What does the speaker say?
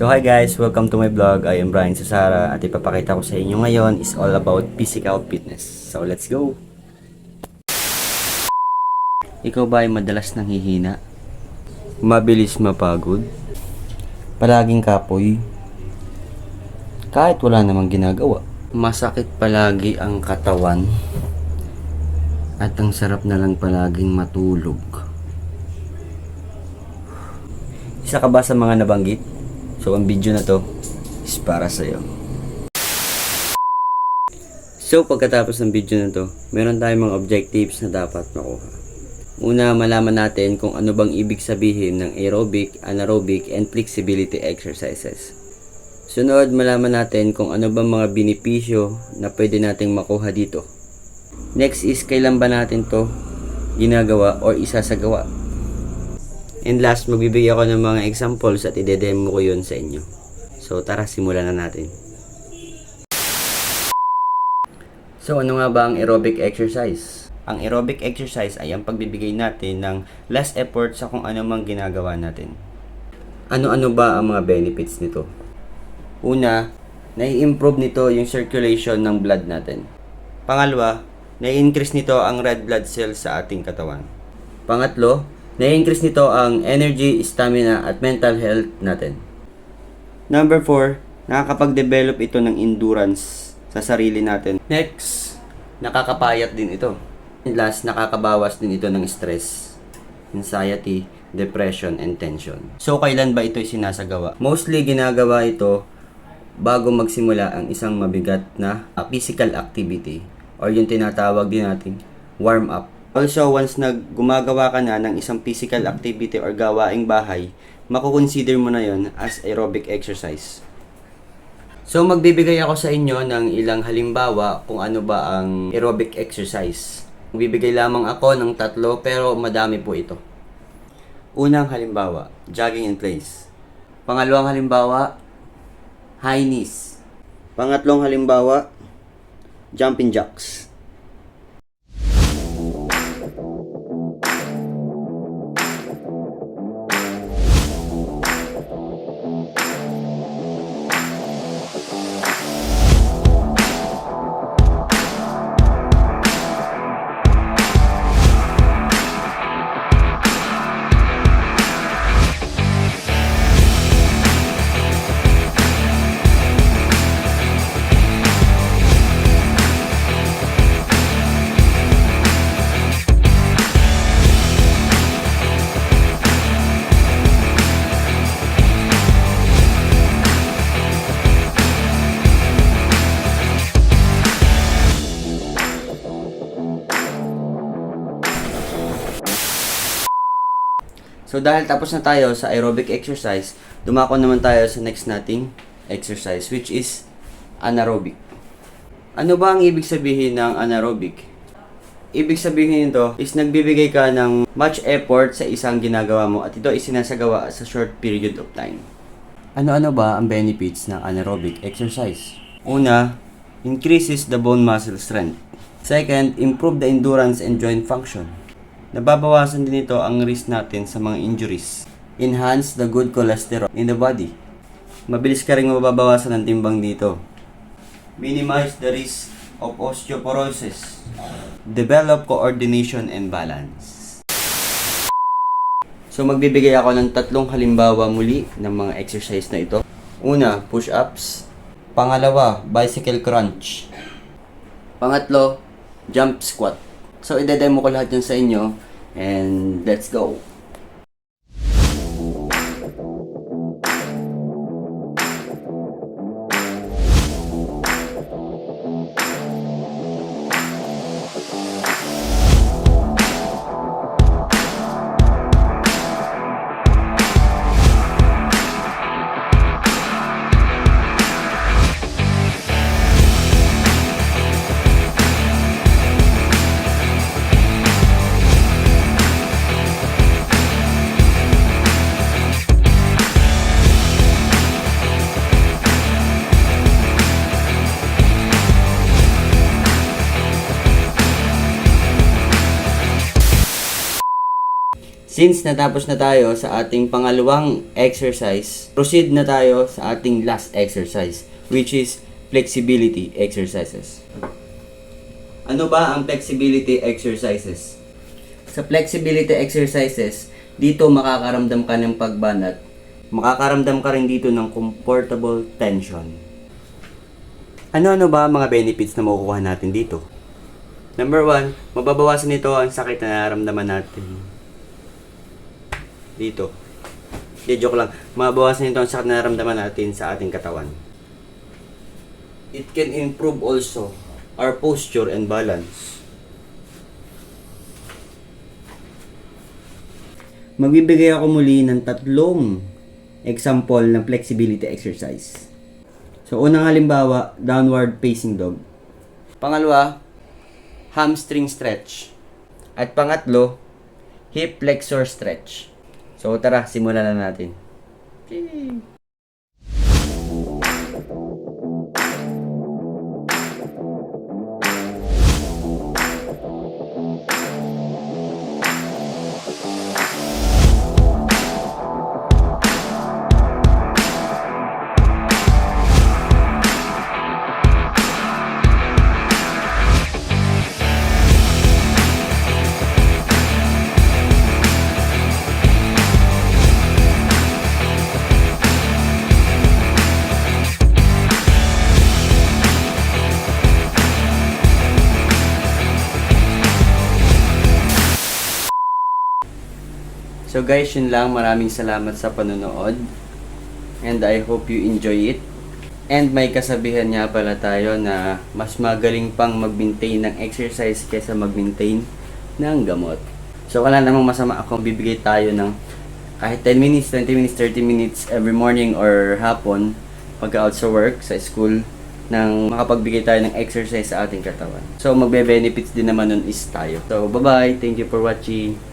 So hi guys, welcome to my vlog. I am Brian Susara at ipapakita ko sa inyo ngayon is all about physical fitness. So let's go! Ikaw ba ay madalas nanghihina? Mabilis mapagod? Palaging kapoy? Kahit wala namang ginagawa? Masakit palagi ang katawan? At ang sarap na lang palaging matulog? Isa ka ba sa mga nabanggit? So, ang video na to is para sa'yo. So, pagkatapos ng video na to, meron tayong mga objectives na dapat makuha. Una, malaman natin kung ano bang ibig sabihin ng aerobic, anaerobic, and flexibility exercises. Sunod, malaman natin kung ano bang mga benepisyo na pwede nating makuha dito. Next is, kailan ba natin to ginagawa or isasagawa? And last, magbibigay ako ng mga examples at ide-demo ko yun sa inyo. So tara, simulan na natin. So ano nga ba ang aerobic exercise? Ang aerobic exercise ay ang pagbibigay natin ng less effort sa kung ano mang ginagawa natin. Ano-ano ba ang mga benefits nito? Una, nai-improve nito yung circulation ng blood natin. Pangalawa, nai-increase nito ang red blood cells sa ating katawan. Pangatlo, na-increase nito ang energy, stamina, at mental health natin. Number 4, nakakapag-develop ito ng endurance sa sarili natin. Next, nakakapayat din ito. And last, nakakabawas din ito ng stress, anxiety, depression, and tension. So, kailan ba ito sinasagawa? Mostly, ginagawa ito bago magsimula ang isang mabigat na physical activity or yung tinatawag din natin warm up. Also, once gumagawa ka na ng isang physical activity or gawaing bahay, makukonsider mo na yon as aerobic exercise. So, magbibigay ako sa inyo ng ilang halimbawa kung ano ba ang aerobic exercise. Magbibigay lamang ako ng 3 pero madami po ito. Unang halimbawa, jogging in place. Pangalawang halimbawa, high knees. Pangatlong halimbawa, jumping jacks. So dahil tapos na tayo sa aerobic exercise, dumako naman tayo sa next nating exercise which is anaerobic. Ano ba ang ibig sabihin ng anaerobic? Ibig sabihin nito is nagbibigay ka ng much effort sa isang ginagawa mo at ito ay sinasagawa sa short period of time. Ano-ano ba ang benefits ng anaerobic exercise? Una, increases the bone muscle strength. Second, improve the endurance and joint function. Nababawasan din ito ang risk natin sa mga injuries. Enhance the good cholesterol in the body. Mabilis ka rin mababawasan ng timbang dito. Minimize the risk of osteoporosis. Develop coordination and balance. So magbibigay ako ng 3 halimbawa muli ng mga exercise na ito. Una, push-ups. Pangalawa, bicycle crunch. Pangatlo, jump squat. So, ide-demo ko lahat yun sa inyo. And let's go! Since natapos na tayo sa ating pangalawang exercise, proceed na tayo sa ating last exercise, which is flexibility exercises. Ano ba ang flexibility exercises? Sa flexibility exercises, dito makakaramdam ka ng pagbanat. Makakaramdam ka rin dito ng comfortable tension. Ano-ano ba ang mga benefits na makukuha natin dito? Number 1, mababawasan nito ang sakit na nararamdaman natin. Dito. Joke lang. Mababawasan nito ang sakit na nararamdaman natin sa ating katawan. It can improve also our posture and balance. Magbibigay ako muli ng 3 example ng flexibility exercise. So, unang halimbawa, downward facing dog. Pangalawa, hamstring stretch. At pangatlo, hip flexor stretch. So, tara, simulan na natin. So guys, yun lang. Maraming salamat sa panonood. And I hope you enjoy it. And may kasabihan nga pala tayo na mas magaling pang mag-maintain ng exercise kaysa mag-maintain ng gamot. So wala namang masama akong bibigay tayo ng kahit 10 minutes, 20 minutes, 30 minutes every morning or hapon pagka-out sa work, sa school, nang makapagbigay tayo ng exercise sa ating katawan. So magbe-benefits din naman nun is tayo. So bye-bye. Thank you for watching.